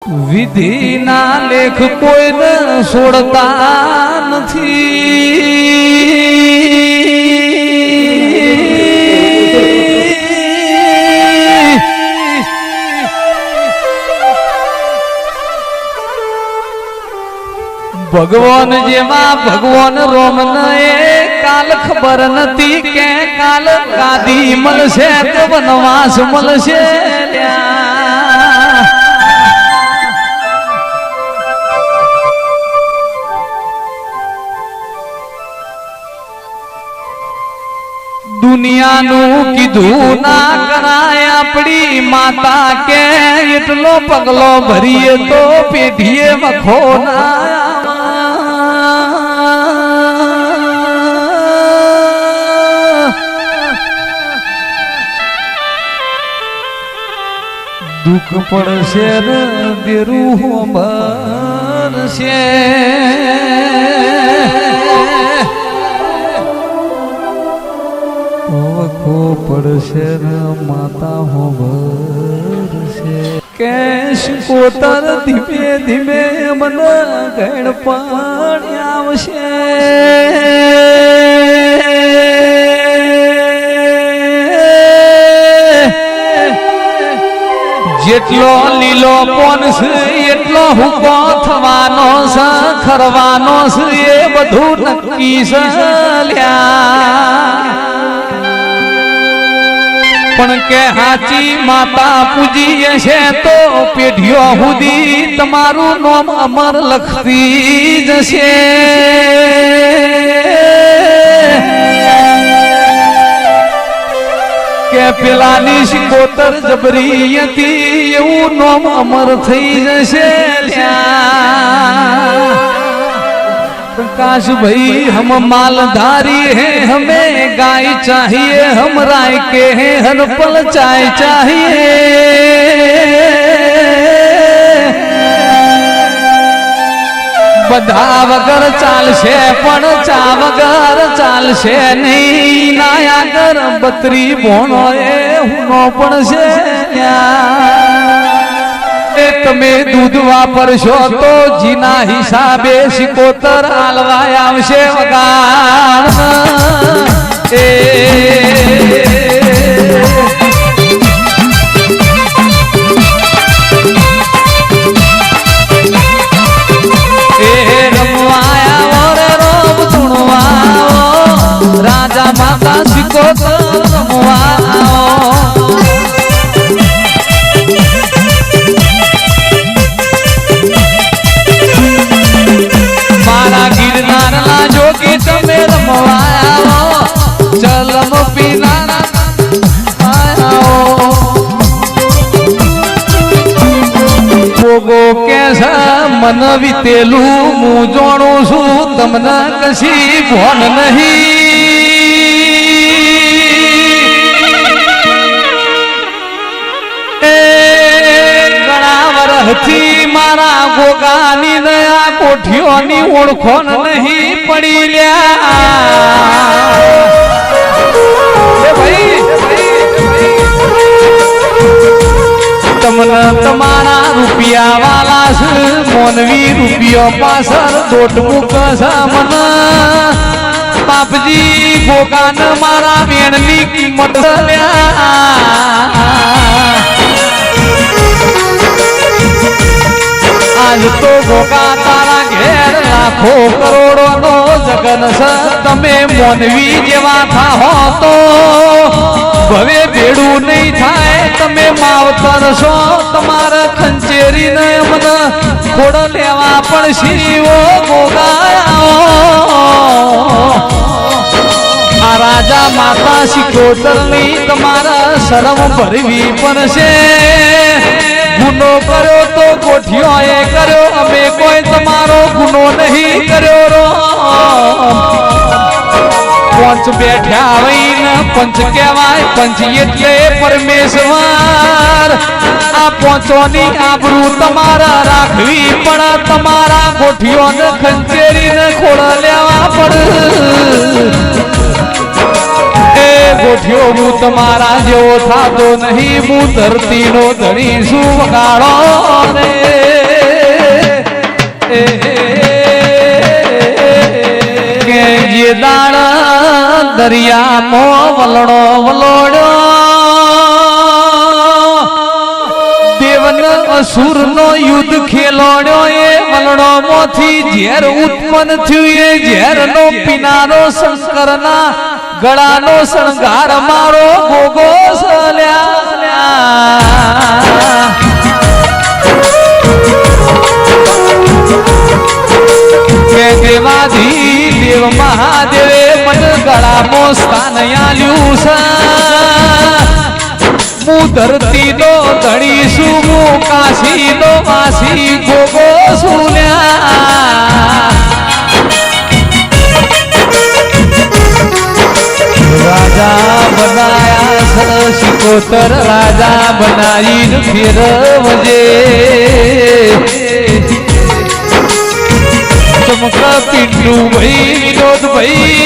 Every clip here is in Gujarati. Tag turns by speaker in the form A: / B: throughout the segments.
A: વિધિ ના લેખ કોઈને છોડતા નથી. ભગવાન જેમાં ભગવાન રોમને કાલ ખબર નથી કે કાલ ગાદી મળશે કે વનવાસ મળશે. દુનિયાનું કીધું ના કરાય આપણી માતા કે એટલો પગલો ભરીએ તો પેઢીએ વખો ના. દુઃખ પડશે ને દેરું ભરશે. વખો પડશે ને માતા હો ભરશે. કેશ કોતર ધીમે ધીમે મને ગણ પાણી આવશે. જેટલો લીલો કોણ છે એટલો હુકો થવાનો છે, ખરવાનો છે એ બધું નક્કી છે. પણ કે હાચી માતા પૂજી છે તો પેઢીઓ સુધી તમારું નામ અમર લખતી જશે. કે પેલાની શિકોતર જબરી હતી એવું નામ અમર થઈ જશે. प्रकाश भाई हम मालधारी हैं, हमें गाय चाहिए, हम राय के हैं, हर पल चाय चाहिए. બધા વગર ચાલશે પણ ચા વગર ચાલશે નહીં. નાયા કર બત્રી ભોણો એ હુનો પડશે. તમે દૂધ વાપરશો તો જીના હિસાબે શિકોતર આલવાય આવશે વગાડ. રમવાયા રે રોમ ધૂણવા રાજા માતા શિકોતર રમવા. મન વિતેલું હું જોણું છું, તમને કશી ભોન નહીં. ઘણા વરહથી મારા ગોગાની નયા કોઠીઓની ઓળખો નહીં પડી લ્યા. તમને તમારા રૂપિયા વાલા છે, મોનવી રૂપિયો પાછળ દોટમું કશે. મને બાપજી ગોગાન મારા બેનની કિંમત આજ તો ગોગા તારા ઘેર લાખો કરોડો નો જગન છે. તમે મોનવી જેવા થાહો તો ભવે ભેડું નહીં થાય. તમે માવતર છો, તમારે ખંચેરી ને મને ખોડ લેવા પણ શીવો ગોગા. આ રાજા માતા શિકોતર ની તમારે શરમ ભરવી પડશે. ગુનો કર્યો તો ગોઠિયો એ કર્યો, અમે કોઈ તમારો ગુનો નહીં કર્યો. પંચ બેઠ્યા વહીને પંચ કહેવાય, પંચ એટલે પરમેશ્વર. આ પોંચોની આબરૂ તમારા રાખવી પણ તમારા ગોઠીઓને ખંચેરીને ખોળ લેવા પડે. એ ગોઠીઓ હું તમારા જેવો થાતો નહીં, હું ધરતીનો ધણી શું વગાડો રે. દરિયામાં વલણો વલોડ્યો દેવન અસુરનો યુદ્ધ ખેલોડ્યો એ વલણો માંથી ઝેર ઉત્પન્ન થયું એ ઝેરનો પીનારો શંકરના ગળાનો શણગાર મારો ગોગો દેવાધી દેવ મહાદેવે મને ગળામાં સ્થાન આલ્યું છે હું ધરતી નો ધણી છું હું કાશી નો વાસી ગોગો સુન્યા રાજા બનાયા સિકોતર રાજા બનાવીને ફેરવજે ચમકા પિંડુ ભાઈ વિનોદ ભાઈ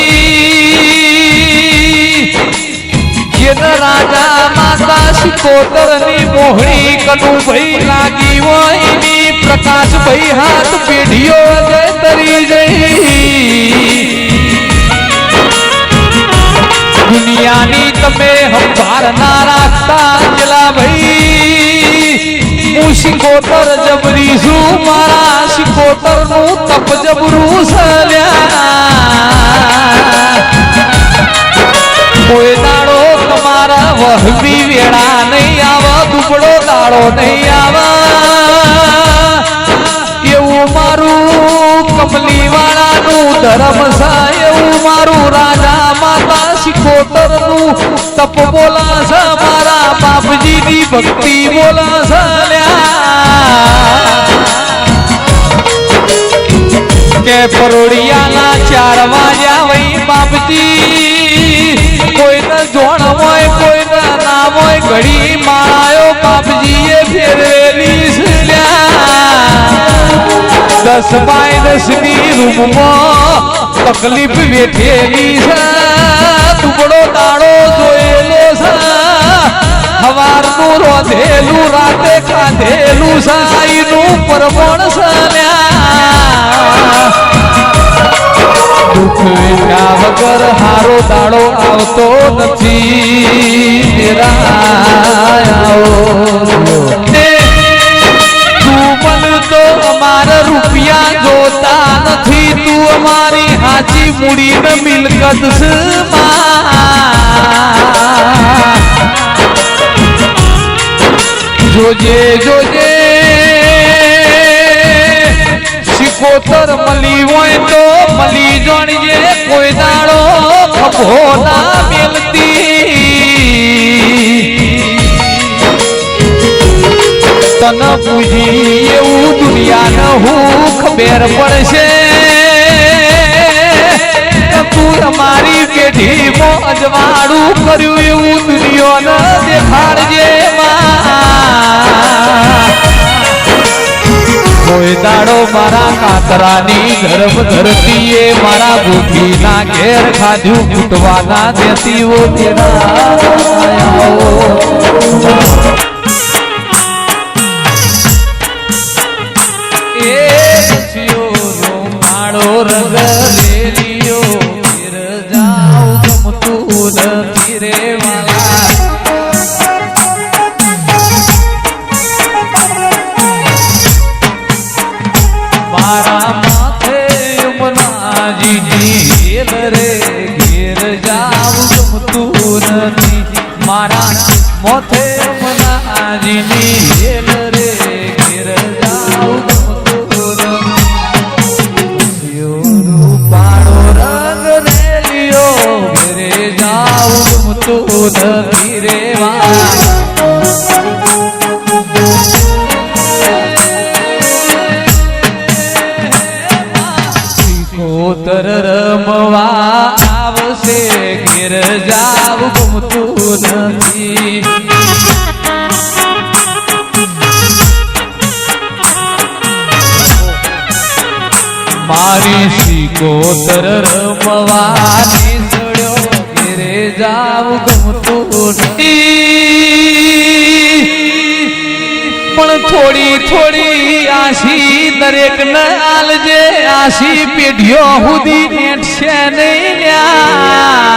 A: જેના રાજા માતા સિકોતર ની મોહણી કનુ ભાઈ લાગી હોય ની પ્રકાશ ભાઈ હાથ પેઢીઓ જય તરી જઈ દુનિયાની તમે હંભાર ના રાખતા પેલા ભાઈ હું સિકોતર જબરી છું મારા સિકોતર નું તપ જબરું સલ્યા કોઈ દાડો તમારા વહમી વેળા નહીં આવા દુબળો દાડો નહીં આવા એવું મારું કમલી વાળાનું ધર્મ છે એવું મારું રાજા માતા સિકોતર નું તપ બોલા છે મારા બાપજી ની ભક્તિ બોલા છે કે પરોડિયાના 4 વાગ્યા વઈ બાપજી કોઈને જોણ હોય કોઈને ના હોય ઘડી માળાયો બાપજીએ ફેરવેલી છે 10 બાય 10 ની રૂમમાં તકલીફ વેઠેલી છે દુબળો દાડો જોયેલો છે હવારનું રોધેલું રાતે ખાધેલું સાઈનું પરમણ સલ્યા દુઃખ વેઠ્યા વગર હારો દાડો આવતો નથી અમારા રૂપિયા જોતા નથી તું અમારી હાચી મૂડીને મિલકત જોજે જોજે સિકોતર મળી હોય તો મળી જોણજે કોઈ દાડો ખભો ના મેલતી તન પૂજી એવું દુનિયાને હું ખબર પડશે તું અમારી પેઢીમાં અજવાળું કર્યું એવું દુનિયાને દેખાડજે કોઈ દાડો મારા કાતરાની ગર્ભ ધરતીએ મારા બુદ્ધિના ઘેર ખાધું ફૂટવાના દેતીઓ તેના રંગ લેલિયો ફિર જાઉ ગમતું નથી રે વાલા મારા માથે યમુનાજીની હેલ રે ઘેર જાઉ ગમતું નથી મારા માથે યમુનાજીની હેલ રે ઘેર જાઉ નથી રેવા સિકોતર રમવા આવશે ઘેર જાવ ગમતું નથી મારી સિકોતર રમવાની જાવ ગમતું નથી પણ થોડી થોડી આશી દરેક ને આલજે આશી પેઢીઓ સુધી નેટ છે નહીં લ્યા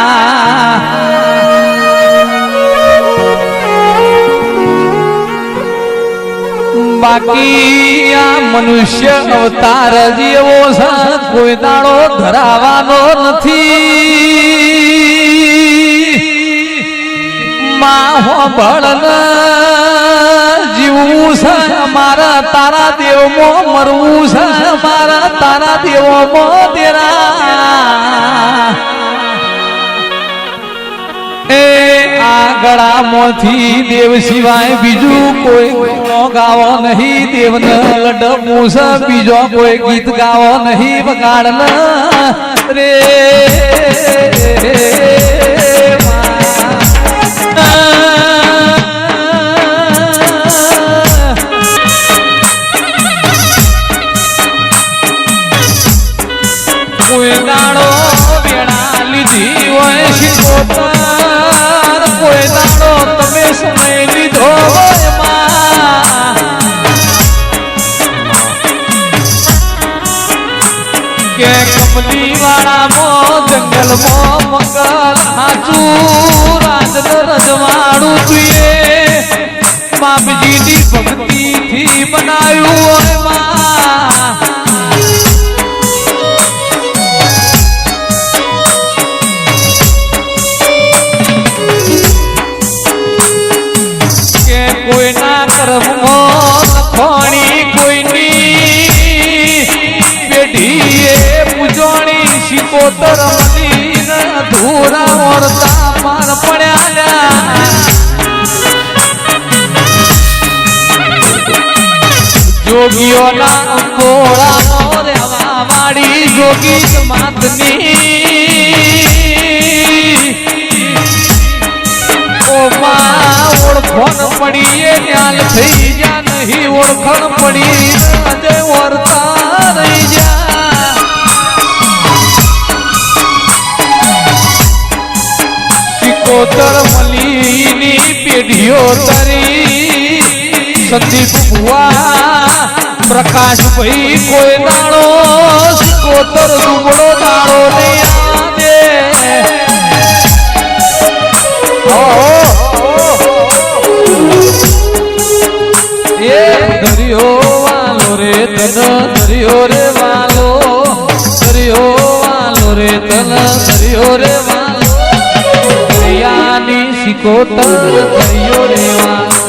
A: બાકી આ મનુષ્ય અવતાર જેવો છે કોઈ દાડો ધરાવાનો નથી માં હોબળ જીવવું છે મારા તારા દેવમાં મરવું છે મારા તારા દેવોમાં તેરા એ આ ગળામાંથી દેવ સિવાય બીજું કોઈ ગાવો નહીં દેવને લડવું છે બીજો કોઈ ગીત ગાવો નહીં વગાડ રે કોઈ દાડો વેણા લીધી હોય શિકોતર કોઈ દાડો તમે સમય લીધો હોય કે કમલી વાળામાં જંગલમાં મંગલ હાચું રાજ રજવાડું તુએ બાપજીની ભક્તિથી બનાવ્યું હોય કોઈના કર્મમાં લખોણી કોઈની પેઢીએ પૂજોણી શિકોતર મલીને ધૂરા ઓરતા પાર પડ્યા જોગીઓના અંગોળા રહેવા વાળી જોગી માતની ઓળખણ પડી એ ન્યાલ થઈ જા નહીં ઓળખણ પડી અજય વર્તા રહી જા શિકોતર મલીની પેઢીઓ તરી સંદીપ ભુવા પ્રકાશભાઈ કોઈ દાડો શિકોતર દુબળો દાડો નહીં આવે દરિયો વાલો રે તન દરિયો રે વાલો દરિયો વાલો રે તન દરિયો રે વાલો દરિયાની શિકોતર દરિયો રે વાલો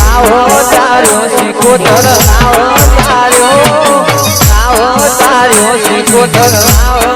B: આવો તાર્યો શિકોતર આવો તાર્યો શિકોતર આવો